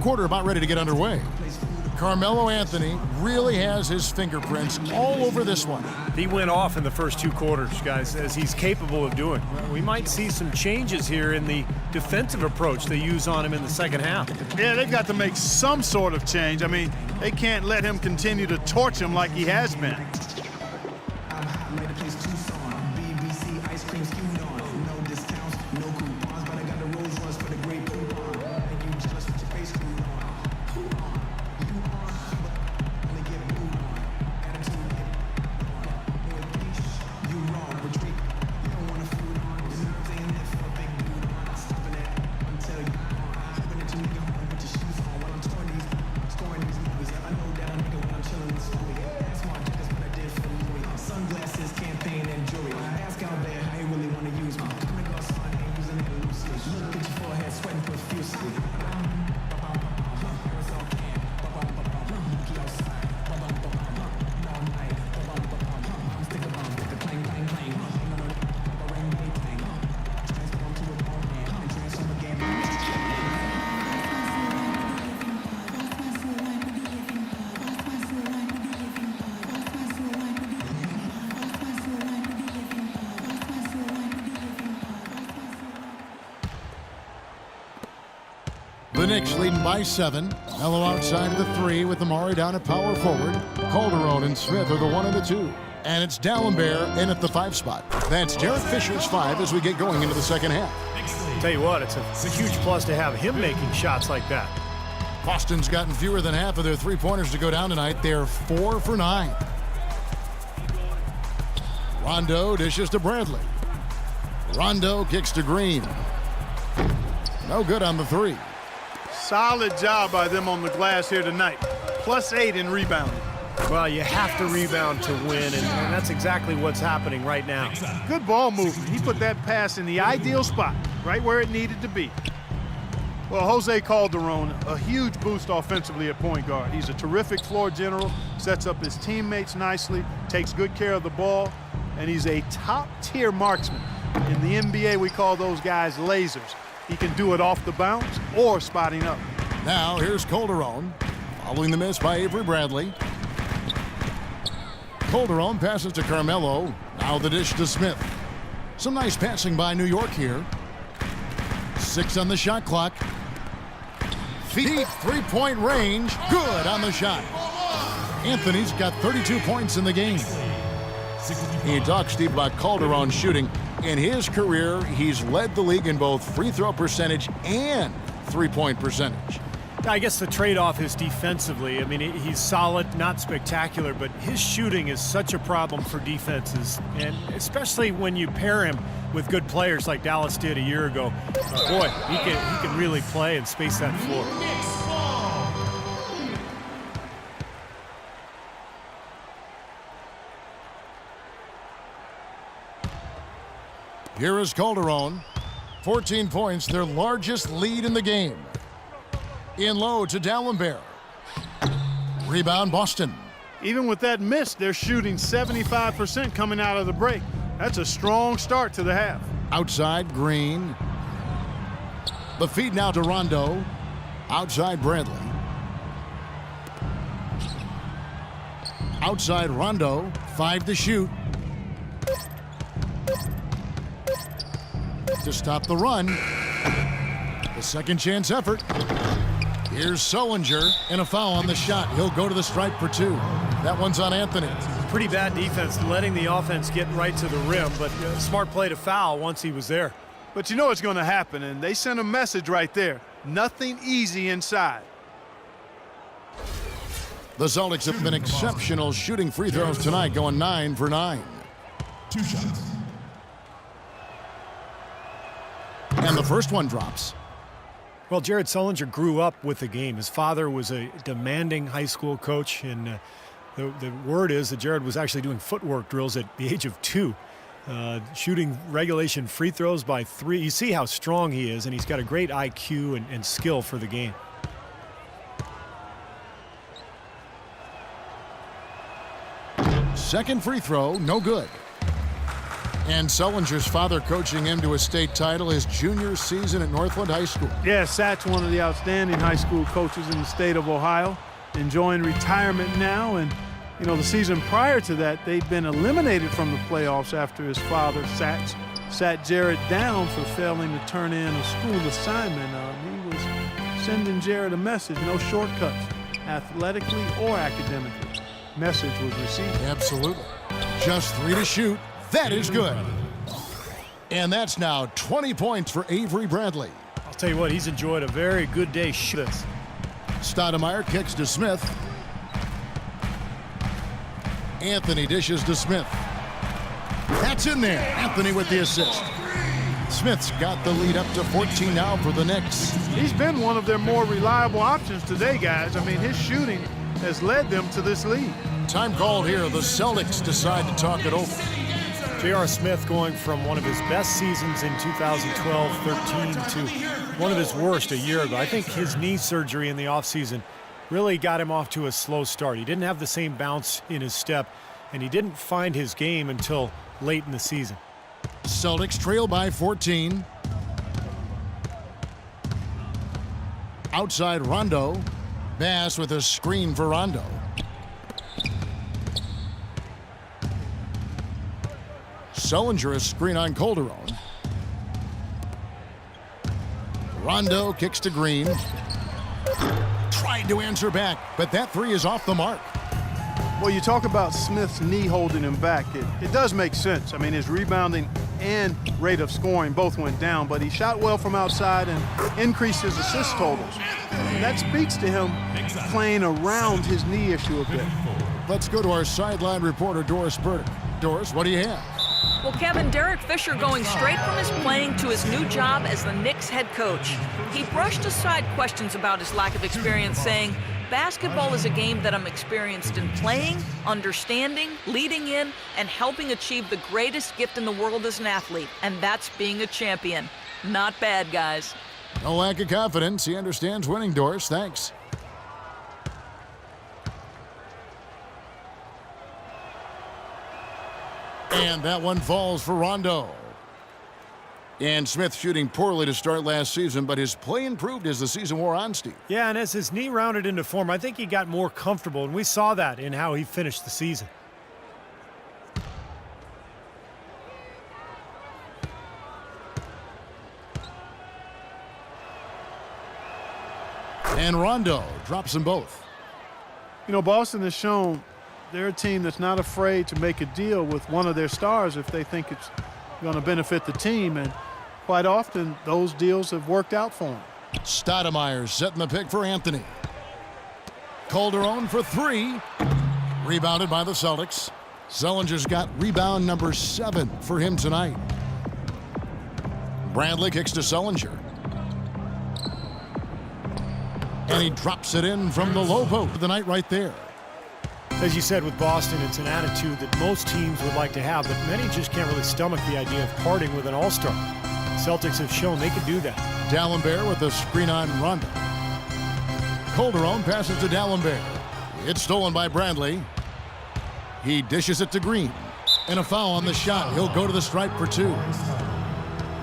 quarter about ready to get underway. Carmelo Anthony really has his fingerprints all over this one. He went off in the first 2 quarters, guys, as he's capable of doing. We might see some changes here in the defensive approach they use on him in the second half. Yeah, they've got to make some sort of change. I mean, they can't let him continue to torch him like he has been. The Knicks leading by 7. Melo outside of the 3 with Amari down at power forward. Calderon and Smith are the 1 and the 2. And it's D'Alembert in at the 5 spot. That's Derek Fisher's 5 as we get going into the second half. Tell you what, it's a huge plus to have him making shots like that. Boston's gotten fewer than half of their 3-pointers to go down tonight. They're 4 for 9. Rondo dishes to Bradley. Rondo kicks to Green. No good on the 3. Solid job by them on the glass here tonight. +8 in rebounding. Well, you have to rebound to win, and that's exactly what's happening right now. Good ball movement. He put that pass in the ideal spot, right where it needed to be. Well, Jose Calderon, a huge boost offensively at point guard. He's a terrific floor general, sets up his teammates nicely, takes good care of the ball, and he's a top-tier marksman. In the NBA, we call those guys lasers. He can do it off the bounce or spotting up. Now here's Calderon, following the miss by Avery Bradley. Calderon passes to Carmelo. Now the dish to Smith. Some nice passing by New York here. 6 on the shot clock. Feet, 3-point range. Good on the shot. Anthony's got 32 points in the game. He talks, Steve, about Calderon shooting. In his career, he's led the league in both free throw percentage and 3-point percentage. I guess the trade-off is defensively. I mean, he's solid, not spectacular, but his shooting is such a problem for defenses, and especially when you pair him with good players like Dallas did a year ago. Boy, he can really play and space that floor. Here is Calderon. 14 points, their largest lead in the game. In low to D'Alembert. Rebound Boston. Even with that miss, they're shooting 75% coming out of the break. That's a strong start to the half. Outside Green. The feed now to Rondo. Outside Bradley. Outside Rondo. 5 to shoot. To stop the run. The second chance effort. Here's Sullinger and a foul on the shot. He'll go to the stripe for 2. That one's on Anthony. Pretty bad defense, letting the offense get right to the rim, but smart play to foul once he was there. But you know what's going to happen, and they sent a message right there. Nothing easy inside. The Celtics have been exceptional shooting free throws tonight, going 9 for 9. 2 shots. And the first one drops. Well, Jared Sullinger grew up with the game. His father was a demanding high school coach, and the word is that Jared was actually doing footwork drills at the age of 2, shooting regulation free throws by 3. You see how strong he is, and he's got a great IQ and skill for the game. Second free throw, no good. And Sullinger's father coaching him to a state title his junior season at Northland High School. Yeah, Sat's one of the outstanding high school coaches in the state of Ohio, enjoying retirement now. And, you know, the season prior to that, they'd been eliminated from the playoffs after his father, sat Jared down for failing to turn in a school assignment. He was sending Jared a message, no shortcuts, athletically or academically. Message was received. Absolutely. Just 3 to shoot. That is good. And that's now 20 points for Avery Bradley. I'll tell you what, he's enjoyed a very good day. This. Stoudemire kicks to Smith. Anthony dishes to Smith. That's in there. Anthony with the assist. Smith's got the lead up to 14 now for the Knicks. He's been one of their more reliable options today, guys. I mean, his shooting has led them to this lead. Time called here. The Celtics decide to talk it over. J.R. Smith going from one of his best seasons in 2012-13 to one of his worst a year ago. I think his knee surgery in the offseason really got him off to a slow start. He didn't have the same bounce in his step, and he didn't find his game until late in the season. Celtics trail by 14. Outside Rondo. Bass with a screen for Rondo. Sullinger a screen on Calderon. Rondo kicks to Green. Tried to answer back, but that three is off the mark. Well, you talk about Smith's knee holding him back. It does make sense. I mean, his rebounding and rate of scoring both went down, but he shot well from outside and increased his assist totals. And that speaks to him playing around his knee issue a bit. Let's go to our sideline reporter, Doris Burdick. Doris, what do you have? Well, Kevin, Derek Fisher going straight from his playing to his new job as the Knicks head coach. He brushed aside questions about his lack of experience, saying, "Basketball is a game that I'm experienced in playing, understanding, leading in, and helping achieve the greatest gift in the world as an athlete, and that's being a champion." Not bad, guys. No lack of confidence. He understands winning, Doris. Thanks. And that one falls for Rondo. And Smith shooting poorly to start last season, but his play improved as the season wore on, Steve. Yeah, and as his knee rounded into form, I think he got more comfortable, and we saw that in how he finished the season. And Rondo drops them both. You know, Boston has shown they're a team that's not afraid to make a deal with one of their stars if they think it's going to benefit the team, and quite often those deals have worked out for them. Stoudemire setting the pick for Anthony. Calderon for three. Rebounded by the Celtics. Sullinger's got rebound number 7 for him tonight. Bradley kicks to Sullinger. And he drops it in from the low post of the night right there. As you said, with Boston, it's an attitude that most teams would like to have, but many just can't really stomach the idea of parting with an all-star. Celtics have shown they can do that. D'Alembert with a screen on Rondo. Calderon passes to D'Alembert. It's stolen by Bradley. He dishes it to Green. And a foul on the shot. He'll go to the stripe for 2.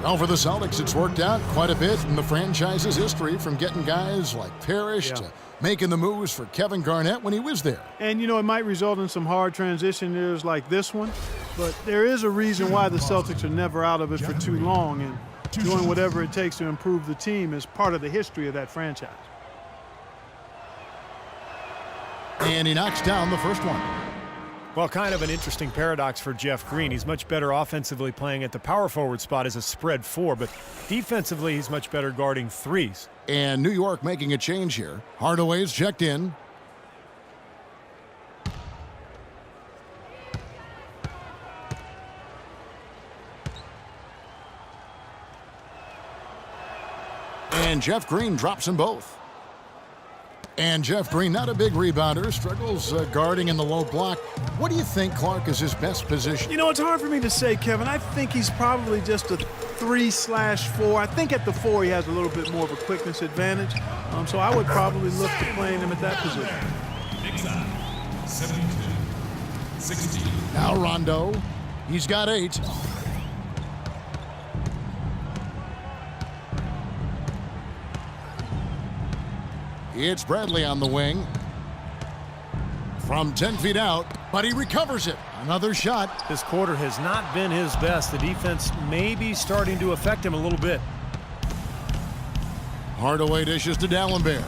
Well, for the Celtics, it's worked out quite a bit in the franchise's history, from getting guys like Parrish to making the moves for Kevin Garnett when he was there. And, you know, it might result in some hard transition years like this one, but there is a reason why the Celtics are never out of it for too long, and doing whatever it takes to improve the team is part of the history of that franchise. And he knocks down the first one. Well, kind of an interesting paradox for Jeff Green. He's much better offensively playing at the power forward spot as a spread 4, but defensively he's much better guarding threes. And New York making a change here. Hardaway's checked in. And Jeff Green drops them both. And Jeff Green, not a big rebounder, struggles guarding in the low block. What do you think, Clark, is his best position? You know, it's hard for me to say, Kevin. I think he's probably just a 3/4. I think at the 4 he has a little bit more of a quickness advantage. So I would probably look to playing him at that position. 72-60. Now Rondo. He's got 8. It's Bradley on the wing. From 10 feet out, but he recovers it. Another shot. This quarter has not been his best. The defense may be starting to affect him a little bit. Hardaway dishes to Dallenberg.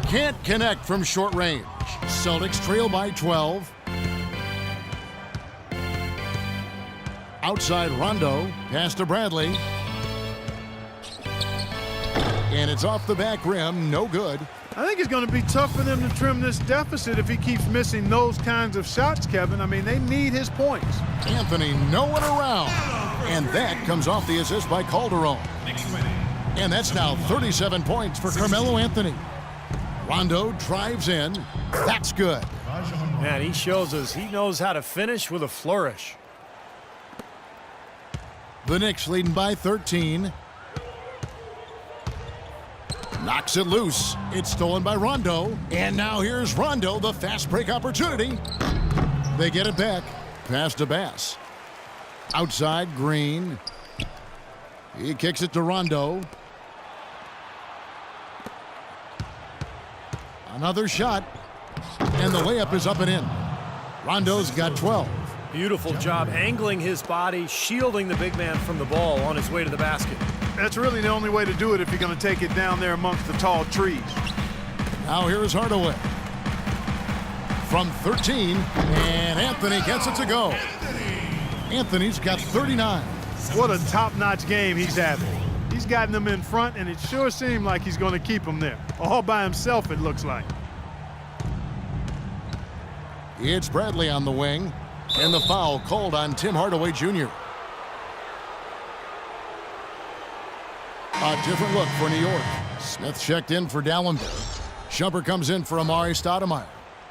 Can't connect from short range. Celtics trail by 12. Outside Rondo. Pass to Bradley. And it's off the back rim. No good. I think it's going to be tough for them to trim this deficit if he keeps missing those kinds of shots, Kevin. I mean, they need his points. Anthony nowhere around. And that comes off the assist by Calderon. And that's now 37 points for Carmelo Anthony. Rondo drives in. That's good. Man, he shows us he knows how to finish with a flourish. The Knicks leading by 13. Knocks it loose. It's stolen by Rondo. And now here's Rondo, the fast break opportunity. They get it back. Pass to Bass. Outside, Green. He kicks it to Rondo. Another shot. And the layup is up and in. Rondo's got 12. Beautiful job angling his body, shielding the big man from the ball on his way to the basket. That's really the only way to do it if you're going to take it down there amongst the tall trees. Now here's Hardaway. From 13, and Anthony gets it to go. Anthony's got 39. What a top-notch game he's having. He's gotten them in front, and it sure seemed like he's going to keep them there. All by himself, it looks like. It's Bradley on the wing, and the foul called on Tim Hardaway Jr. A different look for New York. Smith checked in for Dallenberg. Shumpert comes in for Amari Stoudemire.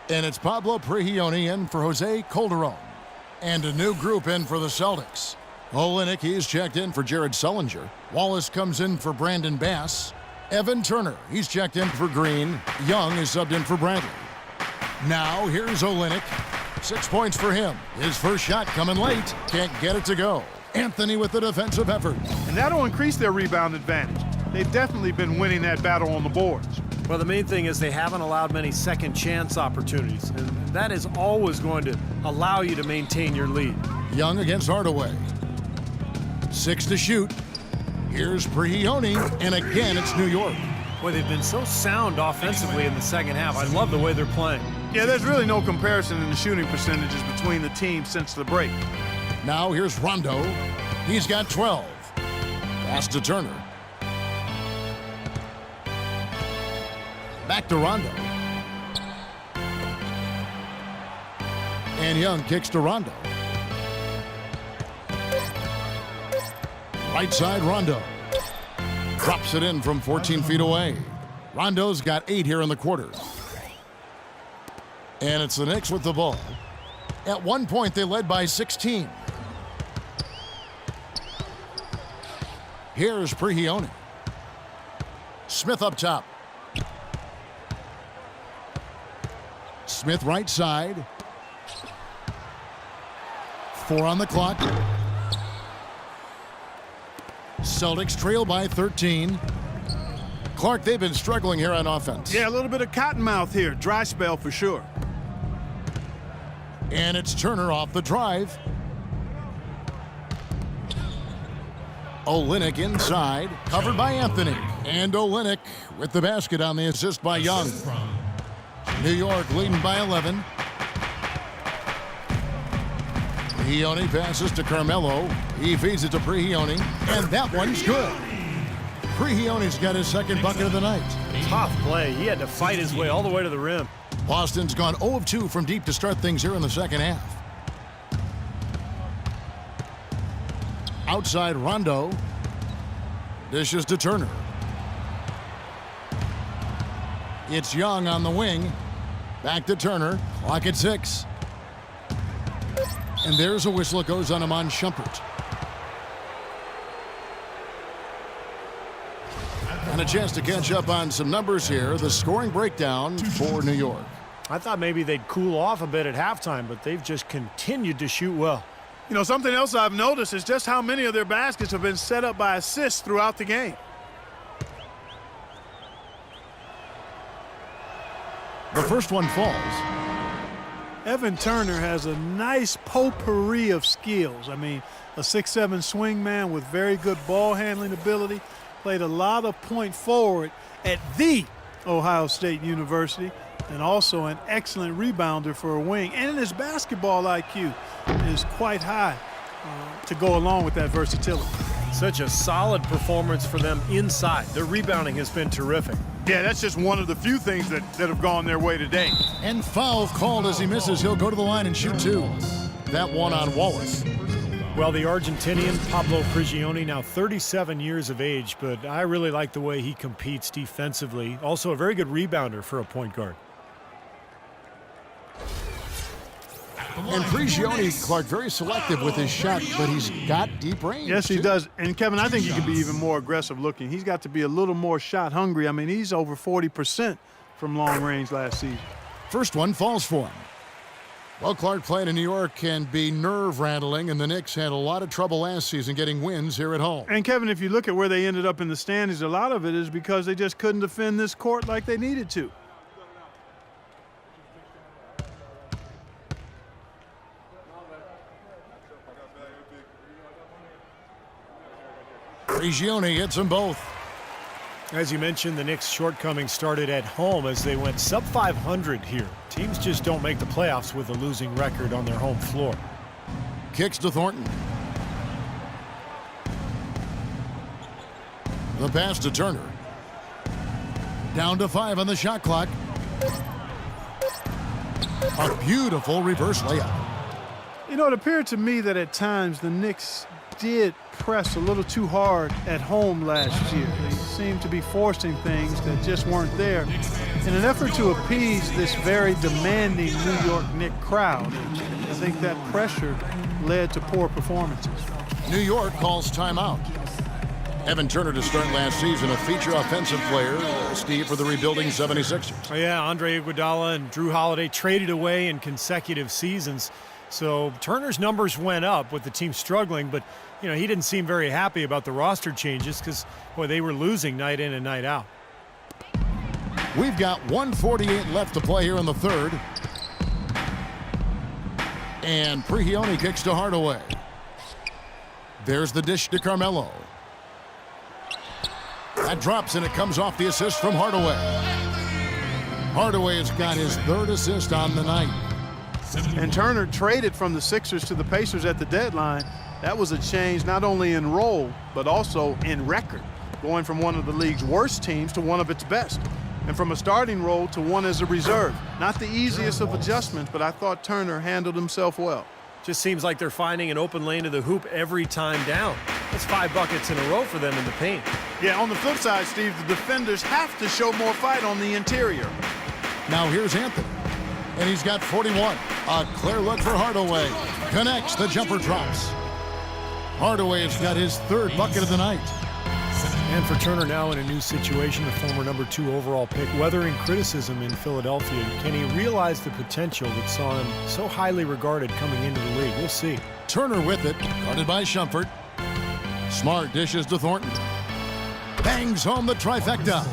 And it's Pablo Prigioni in for Jose Calderon. And a new group in for the Celtics. Olynyk, he's checked in for Jared Sullinger. Wallace comes in for Brandon Bass. Evan Turner, he's checked in for Green. Young is subbed in for Bradley. Now here's Olynyk. 6 points for him. His first shot coming late. Can't get it to go. Anthony with the defensive effort. And that'll increase their rebound advantage. They've definitely been winning that battle on the boards. Well, the main thing is they haven't allowed many second chance opportunities, and that is always going to allow you to maintain your lead. Young against Hardaway. 6 to shoot. Here's Prigioni, and again it's New York. Boy, they've been so sound offensively in the second half. I love the way they're playing. Yeah, there's really no comparison in the shooting percentages between the teams since the break. Now here's Rondo. He's got 12. Pass to Turner. Back to Rondo. And Young kicks to Rondo. Right side Rondo. Drops it in from 14 feet away. Rondo's got 8 here in the quarter. And it's the Knicks with the ball. At one point, they led by 16. Here's Prigioni. Smith up top. Smith right side. 4 on the clock. Celtics trail by 13. Clark, they've been struggling here on offense. Yeah, a little bit of cottonmouth here. Dry spell for sure. And it's Turner off the drive. Olynyk inside, covered by Anthony. And Olynyk with the basket on the assist by Young. New York leading by 11. Prigioni passes to Carmelo. He feeds it to Prigioni, and that one's good. Prigioni's got his second bucket of the night. Tough play. He had to fight his way all the way to the rim. Boston's gone 0 of 2 from deep to start things here in the second half. Outside Rondo. Dishes to Turner. It's Young on the wing. Back to Turner. Clock at 6. And there's a whistle that goes on Iman Shumpert. And a chance to catch up on some numbers here. The scoring breakdown for New York. I thought maybe they'd cool off a bit at halftime, but they've just continued to shoot well. You know, something else I've noticed is just how many of their baskets have been set up by assists throughout the game. The first one falls. Evan Turner has a nice potpourri of skills. I mean, a 6'7" swing man with very good ball handling ability. Played a lot of point forward at the Ohio State University, and also an excellent rebounder for a wing. And his basketball IQ is quite high to go along with that versatility. Such a solid performance for them inside. Their rebounding has been terrific. Yeah, that's just one of the few things that have gone their way today. And foul called as he misses. He'll go to the line and shoot two. That one on Wallace. Well, the Argentinian, Pablo Prigioni, now 37 years of age, but I really like the way he competes defensively. Also a very good rebounder for a point guard. And Prigioni, Clark, very selective with his shot, but he's got deep range. Yes, he too. does. And, Kevin, I think he could be even more aggressive looking. He's got to be a little more shot hungry. I mean, he's over 40% from long range last season. First one falls for him. Well, Clark, playing in New York can be nerve-rattling, and the Knicks had a lot of trouble last season getting wins here at home. And, Kevin, if you look at where they ended up in the standings, a lot of it is because they just couldn't defend this court like they needed to. Prigioni hits them both. As you mentioned, the Knicks' shortcomings started at home as they went sub 500 here. Teams just don't make the playoffs with a losing record on their home floor. Kicks to Thornton. The pass to Turner. Down to 5 on the shot clock. A beautiful reverse layup. You know, it appeared to me that at times the Knicks did press a little too hard at home last year. They seemed to be forcing things that just weren't there in an effort to appease this very demanding New York Knicks crowd. I think that pressure led to poor performances. New York calls timeout. Evan Turner to start last season, a feature offensive player, Steve, for the rebuilding 76ers. Oh, yeah, Andre Iguodala and Drew Holiday traded away in consecutive seasons. So Turner's numbers went up with the team struggling, but you know, he didn't seem very happy about the roster changes because, boy, they were losing night in and night out. We've got 1:48 left to play here in the third. And Prigioni kicks to Hardaway. There's the dish to Carmelo. That drops and it comes off the assist from Hardaway. Hardaway has got his third assist on the night. And Turner traded from the Sixers to the Pacers at the deadline. That was a change not only in role, but also in record, going from one of the league's worst teams to one of its best, and from a starting role to one as a reserve. Not the easiest of adjustments, but I thought Turner handled himself well. Just seems like they're finding an open lane to the hoop every time down. That's 5 buckets in a row for them in the paint. Yeah, on the flip side, Steve, the defenders have to show more fight on the interior. Now here's Anthony. And he's got 41. A clear look for Hardaway. Connects, the jumper drops. Hardaway has got his third bucket of the night. And for Turner now in a new situation, the former #2 overall pick, weathering criticism in Philadelphia. Can he realize the potential that saw him so highly regarded coming into the league? We'll see. Turner with it, guarded by Shumpert. Smart dishes to Thornton. Bangs home the trifecta.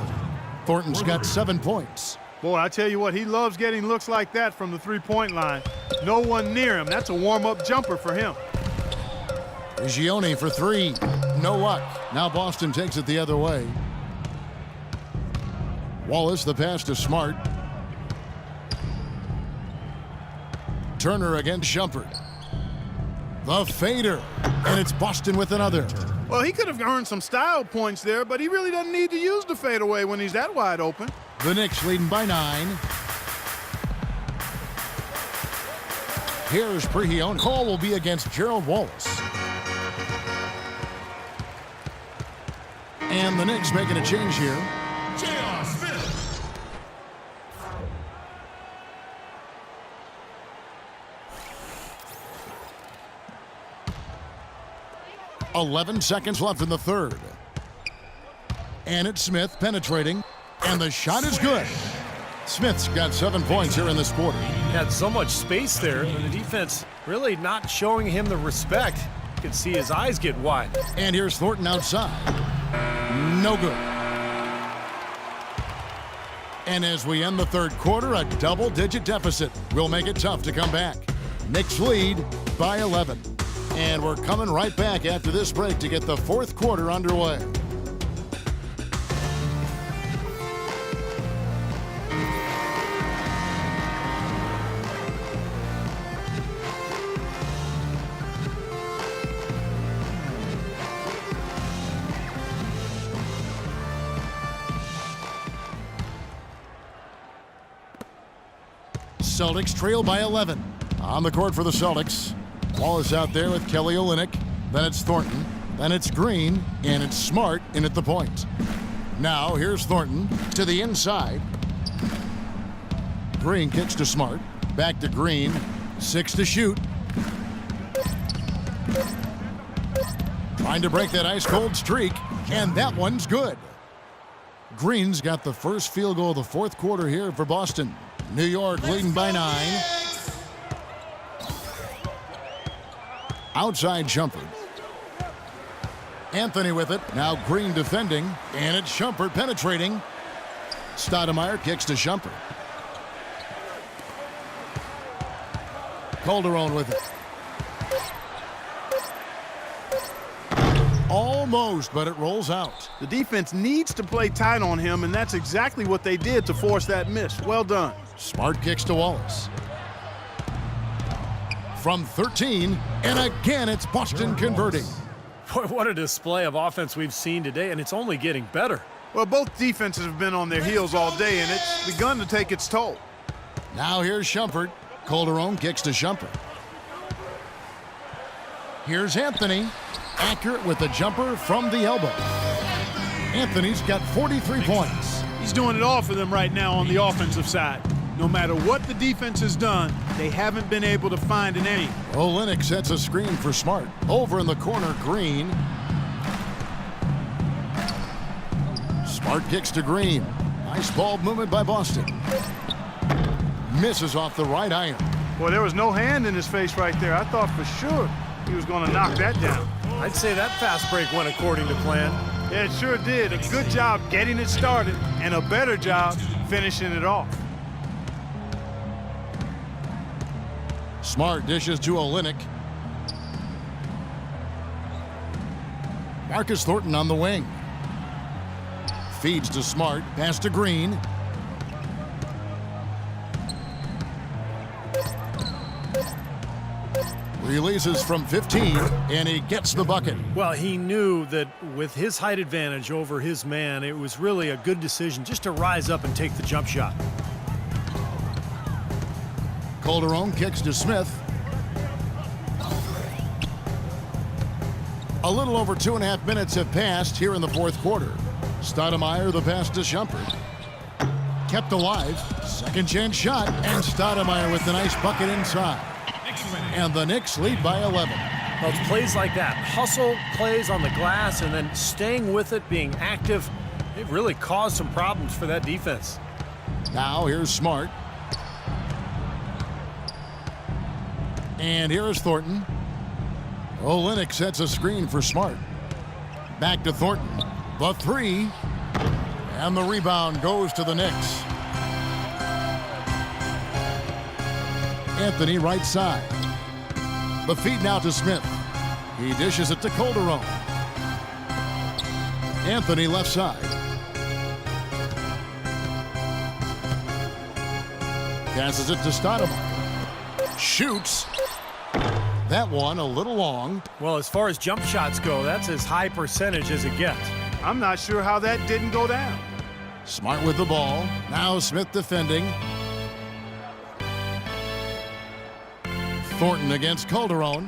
Thornton's got 7 points. Boy, I tell you what, he loves getting looks like that from the three-point line. No one near him. That's a warm-up jumper for him. Prigioni for 3. No luck. Now Boston takes it the other way. Wallace, the pass to Smart. Turner against Shumpert. The fader. And it's Boston with another. Well, he could have earned some style points there, but he really doesn't need to use the fadeaway when he's that wide open. The Knicks leading by 9. Here's Prigioni. Call will be against Gerald Wallace. And the Knicks making a change here. J.R. Smith. 11 seconds left in the third. And it's Smith penetrating. And the shot is good. Smith's got 7 points here in this quarter. He had so much space there, and the defense really not showing him the respect. You can see his eyes get wide. And here's Thornton outside. No good. And as we end the third quarter, a double-digit deficit will make it tough to come back. Knicks lead by 11. And we're coming right back after this break to get the fourth quarter underway. Celtics trail by 11. On the court for the Celtics. Wallace out there with Kelly Olynyk. Then it's Thornton. Then it's Green. And it's Smart in at the point. Now here's Thornton to the inside. Green kicks to Smart. Back to Green. 6 to shoot. Trying to break that ice-cold streak. And that one's good. Green's got the first field goal of the fourth quarter here for Boston. New York leading by 9. Outside Shumpert. Anthony with it. Now Green defending. And it's Shumpert penetrating. Stoudemire kicks to Shumpert. Calderon with it. Almost, but it rolls out. The defense needs to play tight on him, and that's exactly what they did to force that miss. Well done. Smart kicks to Wallace. From 13, and again it's Boston converting. Boy, what a display of offense we've seen today, and it's only getting better. Well, both defenses have been on their heels all day, and it's begun to take its toll. Now here's Shumpert. Calderon kicks to Shumpert. Here's Anthony. Accurate with the jumper from the elbow. Anthony's got 43 points. He's doing it all for them right now on the offensive side. No matter what the defense has done, they haven't been able to find an aim. Olynyk sets a screen for Smart. Over in the corner, Green. Smart kicks to Green. Nice ball movement by Boston. Misses off the right iron. Well, there was no hand in his face right there. I thought for sure he was going to knock that down. I'd say that fast break went according to plan. Yeah, it sure did. A good job getting it started and a better job finishing it off. Smart dishes to Olynyk. Marcus Thornton on the wing. Feeds to Smart. Pass to Green. Releases from 15, and he gets the bucket. Well, he knew that with his height advantage over his man, it was really a good decision just to rise up and take the jump shot. Calderon kicks to Smith. A little over 2.5 minutes have passed here in the fourth quarter. Stoudemire the pass to Shumpert. Kept alive. Second chance shot, and Stoudemire with the nice bucket inside. And the Knicks lead by 11. Well, it's plays like that. Hustle plays on the glass and then staying with it, being active. It really caused some problems for that defense. Now here's Smart. And here's Thornton. Olynyk sets a screen for Smart. Back to Thornton. The three. And the rebound goes to the Knicks. Anthony right side. The feed now to Smith. He dishes it to Calderon. Anthony left side. Passes it to Stoudemire. Shoots. That one a little long. Well, as far as jump shots go, that's as high percentage as it gets. I'm not sure how that didn't go down. Smart with the ball. Now Smith defending. Thornton against Calderon.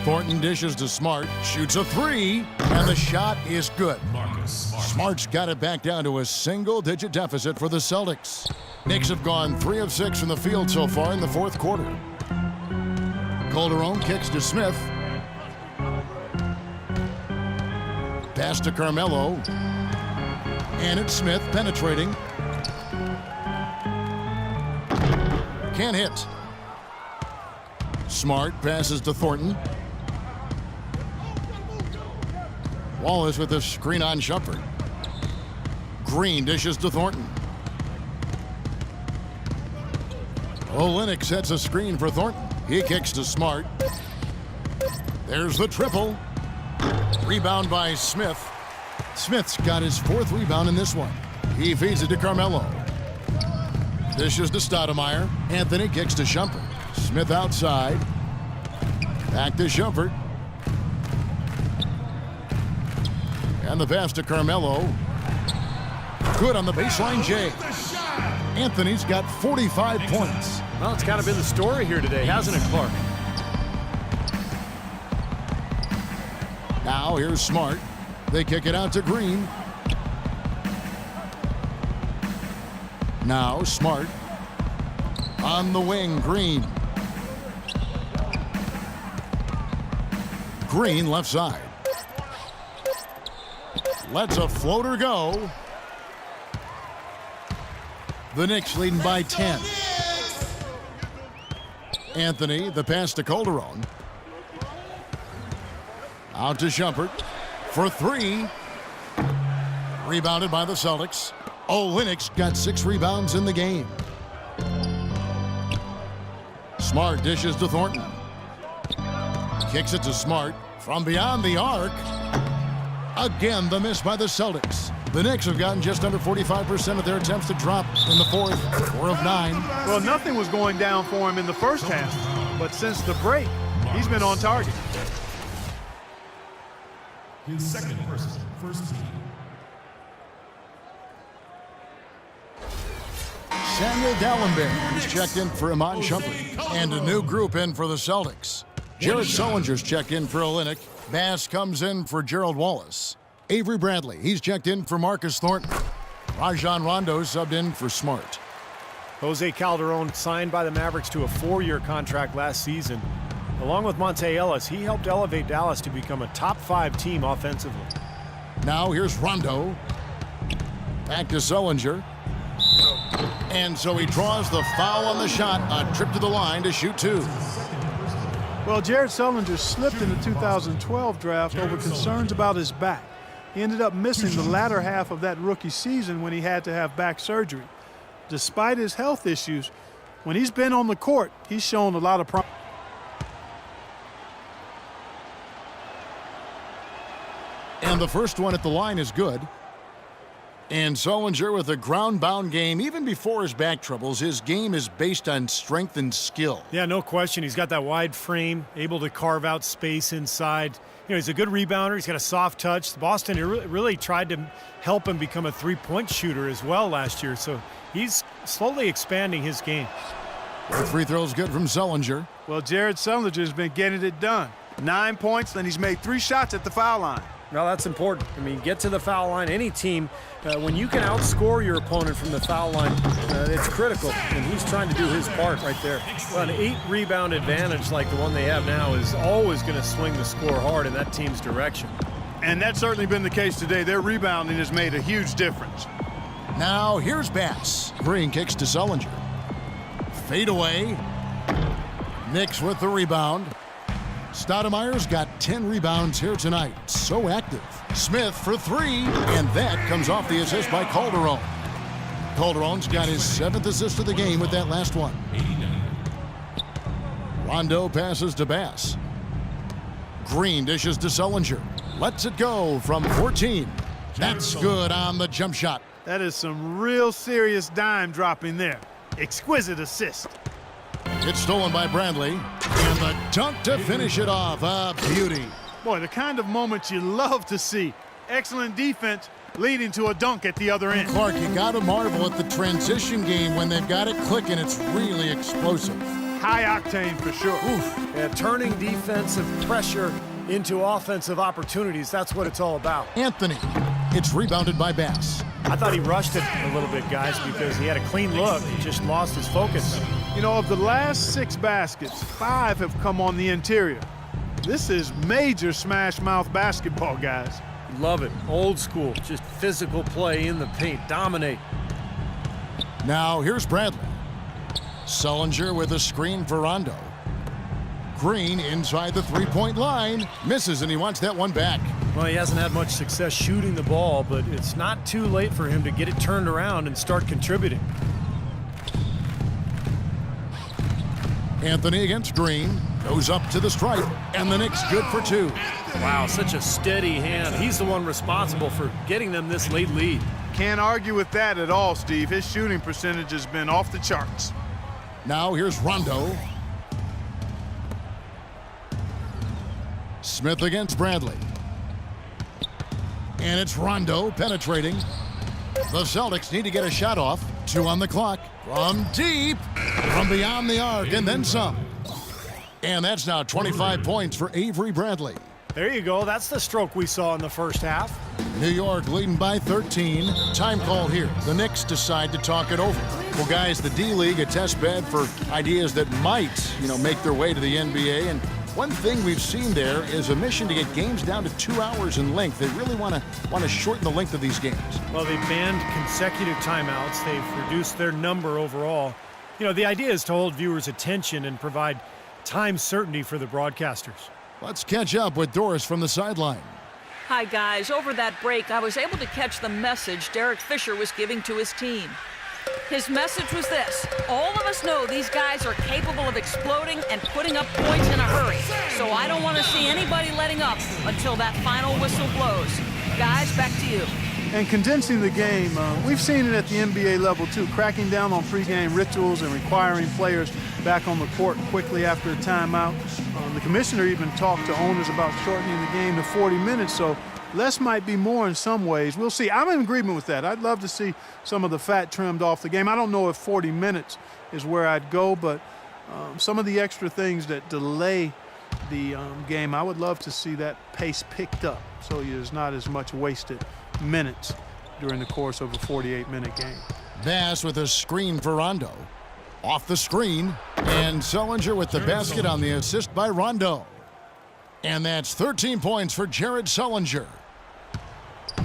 Thornton dishes to Smart. Shoots a three. And the shot is good. Smart's got it back down to a single-digit deficit for the Celtics. Knicks have gone 3 of 6 from the field so far in the fourth quarter. Calderon kicks to Smith. Pass to Carmelo. And it's Smith penetrating. Can't hit. Smart passes to Thornton. Wallace with a screen on Shumpert. Green dishes to Thornton. Olynyk sets a screen for Thornton. He kicks to Smart. There's the triple. Rebound by Smith. Smith's got his 4th rebound in this one. He feeds it to Carmelo. Dishes to Stoudemire. Anthony kicks to Shumpert. Smith outside. Back to Shumpert. And the pass to Carmelo. Good on the baseline, Jay. Anthony's got 45 points. Well, it's kind of been the story here today, hasn't it, Clark? Now here's Smart. They kick it out to Green. Now Smart. On the wing, Green. Green left side. Lets a floater go. The Knicks leading by 10. Anthony, the pass to Calderon. Out to Shumpert for 3. Rebounded by the Celtics. Olynyk's got 6 rebounds in the game. Smart dishes to Thornton. Kicks it to Smart from beyond the arc. Again, the miss by the Celtics. The Knicks have gotten just under 45% of their attempts to drop in the 4th, 4 of 9. Well, nothing was going down for him in the first half, but since the break, he's been on target. His second versus first team. Samuel Dallenberg is checked in for Iman Shumpert. And a new group in for the Celtics. Jared Sullinger's checked in for Olynyk. Bass comes in for Gerald Wallace. Avery Bradley, he's checked in for Marcus Thornton. Rajon Rondo subbed in for Smart. Jose Calderon signed by the Mavericks to a 4-year contract last season. Along with Monte Ellis, he helped elevate Dallas to become a top 5 team offensively. Now here's Rondo. Back to Sullinger. And so he draws the foul on the shot. A trip to the line to shoot 2. Well, Jared Sullinger slipped in the 2012 draft over concerns about his back. He ended up missing the latter half of that rookie season when he had to have back surgery. Despite his health issues, when he's been on the court, he's shown a lot of promise. And the first one at the line is good. And Sullinger with a ground-bound game. Even before his back troubles, his game is based on strength and skill. Yeah, no question. He's got that wide frame, able to carve out space inside. You know, he's a good rebounder. He's got a soft touch. Boston really tried to help him become a three-point shooter as well last year. So he's slowly expanding his game. The free throw's good from Sullinger. Well, Jared Sullinger's been getting it done. 9 points, and he's made 3 shots at the foul line. Well, that's important. I mean, get to the foul line. Any team, when you can outscore your opponent from the foul line, it's critical, and he's trying to do his part right there. Well, an 8-rebound advantage like the one they have now is always going to swing the score hard in that team's direction. And that's certainly been the case today. Their rebounding has made a huge difference. Now here's Bass. Green kicks to Sullinger. Fade away. Knicks with the rebound. Stoudemire's got 10 rebounds here tonight. So active. Smith for 3, and that comes off the assist by Calderon. Calderon's got his 7th assist of the game with that last one. Rondo passes to Bass. Green dishes to Sullinger. Lets it go from 14. That's good on the jump shot. That is some real serious dime dropping there. Exquisite assist. It's stolen by Bradley. And the dunk to finish it off. A beauty. Boy, the kind of moments you love to see. Excellent defense leading to a dunk at the other end. Clark, you got to marvel at the transition game when they've got it clicking. It's really explosive. High octane for sure. Oof. Yeah, turning defensive pressure into offensive opportunities. That's what it's all about. Anthony. It's rebounded by Bass. I thought he rushed it a little bit, guys, because he had a clean look. He just lost his focus. You know, of the last 6 baskets, 5 have come on the interior. This is major smash mouth basketball, guys. Love it. Old school. Just physical play in the paint. Dominate. Now here's Bradley. Sullinger with a screen for Rondo. Green inside the three-point line. Misses, and he wants that one back. Well, he hasn't had much success shooting the ball, but it's not too late for him to get it turned around and start contributing. Anthony against Green. Goes up to the stripe, and the Knicks good for 2. Wow, such a steady hand. He's the one responsible for getting them this late lead. Can't argue with that at all, Steve. His shooting percentage has been off the charts. Now here's Rondo. Smith against Bradley. And it's Rondo penetrating. The Celtics need to get a shot off. 2 on the clock. From deep. From beyond the arc, and then some. And that's now 25 points for Avery Bradley. There you go. That's the stroke we saw in the first half. New York leading by 13. Time call here. The Knicks decide to talk it over. Well, guys, the D-League, a test bed for ideas that might, make their way to the NBA. And one thing we've seen there is a mission to get games down to 2 hours in length. They really want to shorten the length of these games. Well, they've banned consecutive timeouts. They've reduced their number overall. The idea is to hold viewers' attention and provide time certainty for the broadcasters. Let's catch up with Doris from the sideline. Hi, guys. Over that break, I was able to catch the message Derek Fisher was giving to his team. His message was this: all of us know these guys are capable of exploding and putting up points in a hurry. So I don't want to see anybody letting up until that final whistle blows. Guys, back to you. And condensing the game, we've seen it at the NBA level too, cracking down on pregame rituals and requiring players back on the court quickly after a timeout. The commissioner even talked to owners about shortening the game to 40 minutes, so less might be more in some ways. We'll see. I'm in agreement with that. I'd love to see some of the fat trimmed off the game. I don't know if 40 minutes is where I'd go, but some of the extra things that delay the game, I would love to see that pace picked up so there's not as much wasted minutes during the course of a 48-minute game. Bass with a screen for Rondo. Off the screen, and Sullinger with the basket on the assist by Rondo. And that's 13 points for Jared Sullinger.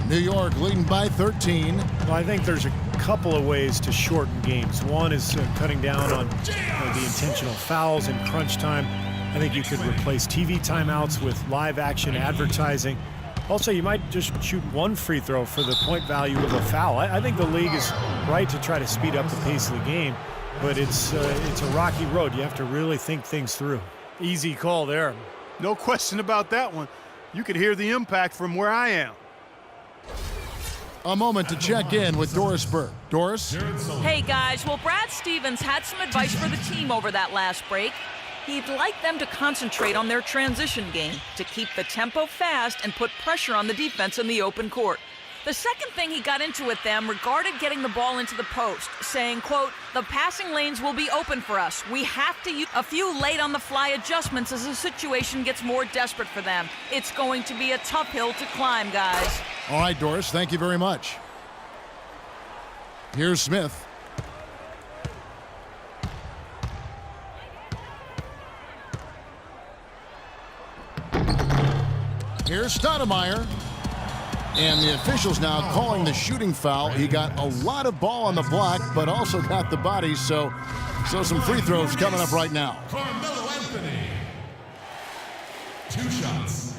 New York leading by 13. Well, I think there's a couple of ways to shorten games. One is cutting down on the intentional fouls in crunch time. I think you could replace TV timeouts with live action advertising. Also, you might just shoot one free throw for the point value of a foul. I think the league is right to try to speed up the pace of the game, but it's a rocky road. You have to really think things through. Easy call there. No question about that one. You could hear the impact from where I am. A moment to check in with Doris Burke. Doris? Hey, guys. Well, Brad Stevens had some advice for the team over that last break. He'd like them to concentrate on their transition game, to keep the tempo fast and put pressure on the defense in the open court. The second thing he got into with them regarded getting the ball into the post, saying, quote, the passing lanes will be open for us. We have to use a few late-on-the-fly adjustments as the situation gets more desperate for them. It's going to be a tough hill to climb, guys. All right, Doris, thank you very much. Here's Smith. Here's Stoudemire. And the officials now calling the shooting foul. He got a lot of ball on the block, but also got the body, so some free throws coming up right now. Carmelo Anthony. 2 shots.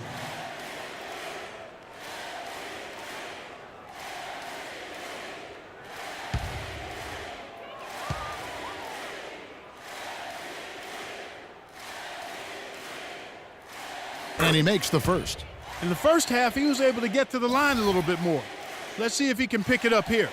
And he makes the first. In the first half, he was able to get to the line a little bit more. Let's see if he can pick it up here.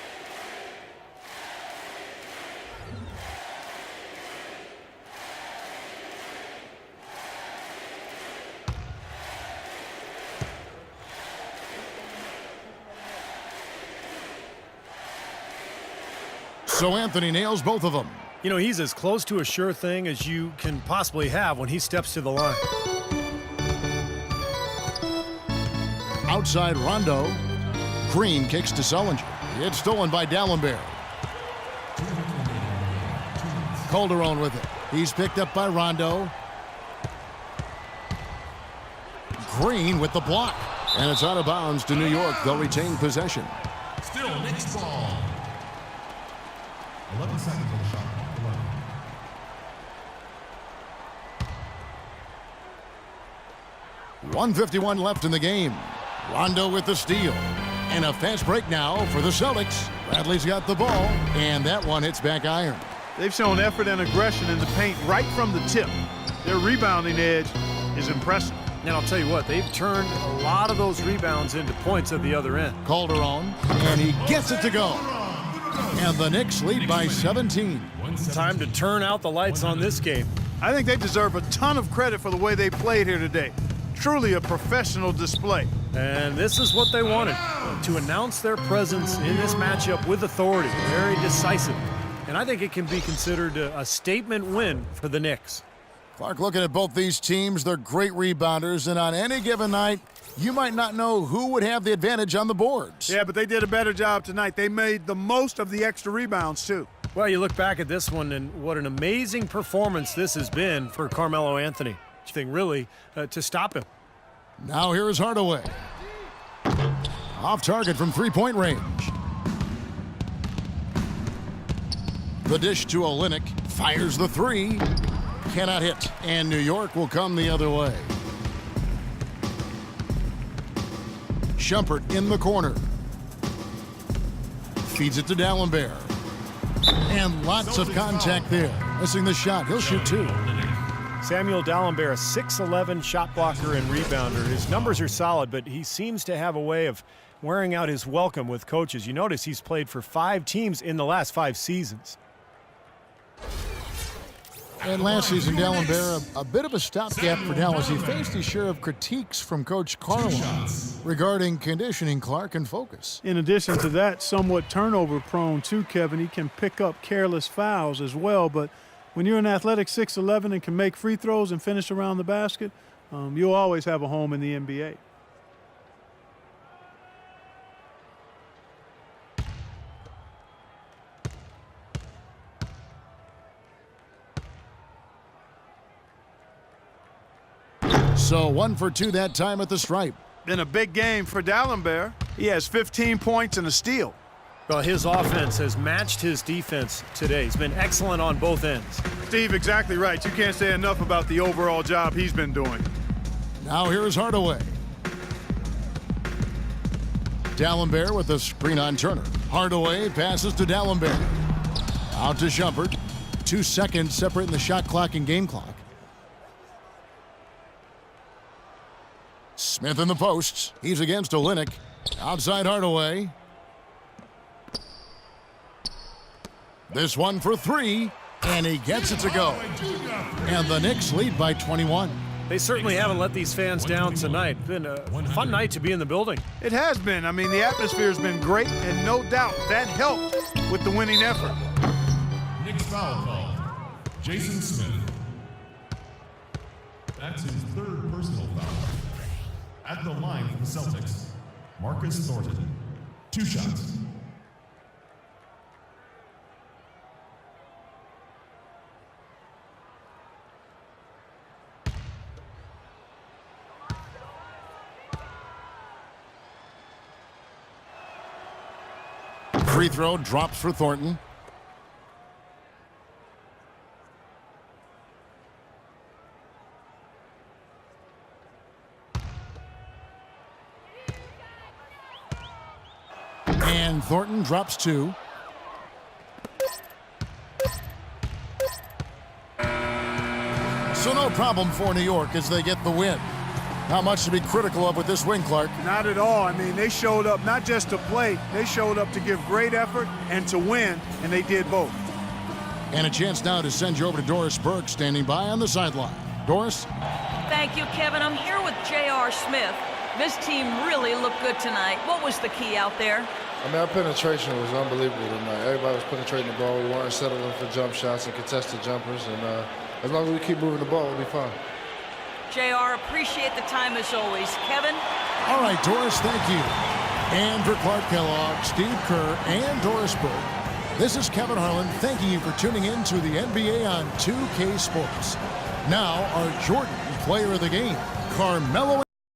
So Anthony nails both of them. He's as close to a sure thing as you can possibly have when he steps to the line. Outside Rondo. Green kicks to Sullinger. It's stolen by Dallenberg. Calderon with it. He's picked up by Rondo. Green with the block. And it's out of bounds to New York. They'll retain possession. Still Knicks ball. 11 seconds on the shot. 1:51 left in the game. Rondo with the steal. And a fast break now for the Celtics. Bradley's got the ball, and that one hits back iron. They've shown effort and aggression in the paint right from the tip. Their rebounding edge is impressive. And I'll tell you what, they've turned a lot of those rebounds into points at the other end. Calderon, and he gets it to go. And the Knicks lead by 17. Time to turn out the lights on this game. I think they deserve a ton of credit for the way they played here today. Truly a professional display. And this is what they wanted, to announce their presence in this matchup with authority, very decisive. And I think it can be considered a statement win for the Knicks. Clark, looking at both these teams, they're great rebounders, and on any given night, you might not know who would have the advantage on the boards. Yeah, but they did a better job tonight. They made the most of the extra rebounds, too. Well, you look back at this one, and what an amazing performance this has been for Carmelo Anthony. Thing really to stop him. Now here is Hardaway. Off target from three-point range. The dish to Olynyk. Fires the three. Cannot hit. And New York will come the other way. Shumpert in the corner. Feeds it to Dalembert. And lots of contact there. Missing the shot. He'll shoot two. Samuel Dalembert, a 6'11" shot blocker and rebounder. His numbers are solid, but he seems to have a way of wearing out his welcome with coaches. You notice he's played for 5 teams in the last 5 seasons. And last season, Dalembert, a bit of a stopgap for Dallas. He faced his share of critiques from Coach Carlin regarding conditioning, Clark, and focus. In addition to that, somewhat turnover-prone too, Kevin. He can pick up careless fouls as well, but when you're an athletic 6'11" and can make free throws and finish around the basket, you'll always have a home in the NBA. So 1 for 2 that time at the stripe. Been a big game for Dalembert. He has 15 points and a steal. Well, his offense has matched his defense today. He's been excellent on both ends. Steve, exactly right. You can't say enough about the overall job he's been doing. Now here is Hardaway. Dalembert with the screen on Turner. Hardaway passes to Dalembert. Out to Shumpert. 2 seconds separating the shot clock and game clock. Smith in the posts. He's against Olynyk. Outside Hardaway. This one for 3, and he gets it to go. And the Knicks lead by 21. They certainly haven't let these fans down tonight. Been a fun night to be in the building. It has been. I mean, the atmosphere's been great, and no doubt that helped with the winning effort. Knicks foul call. Jason Smith. That's his 3rd personal foul. At the line for the Celtics, Marcus Thornton. 2 shots. Free throw drops for Thornton. And Thornton drops 2. So no problem for New York as they get the win. Not much to be critical of with this win, Clark. Not at all. I mean, they showed up not just to play, they showed up to give great effort and to win, and they did both. And a chance now to send you over to Doris Burke, standing by on the sideline. Doris? Thank you, Kevin. I'm here with J.R. Smith. This team really looked good tonight. What was the key out there? I mean, our penetration was unbelievable tonight. Everybody was penetrating the ball. We weren't settling for jump shots and contested jumpers. And as long as we keep moving the ball, we'll be fine. JR, appreciate the time as always. Kevin? All right, Doris, thank you. And for Clark Kellogg, Steve Kerr, and Doris Burke, this is Kevin Harlan thanking you for tuning in to the NBA on 2K Sports. Now, our Jordan player of the game, Carmelo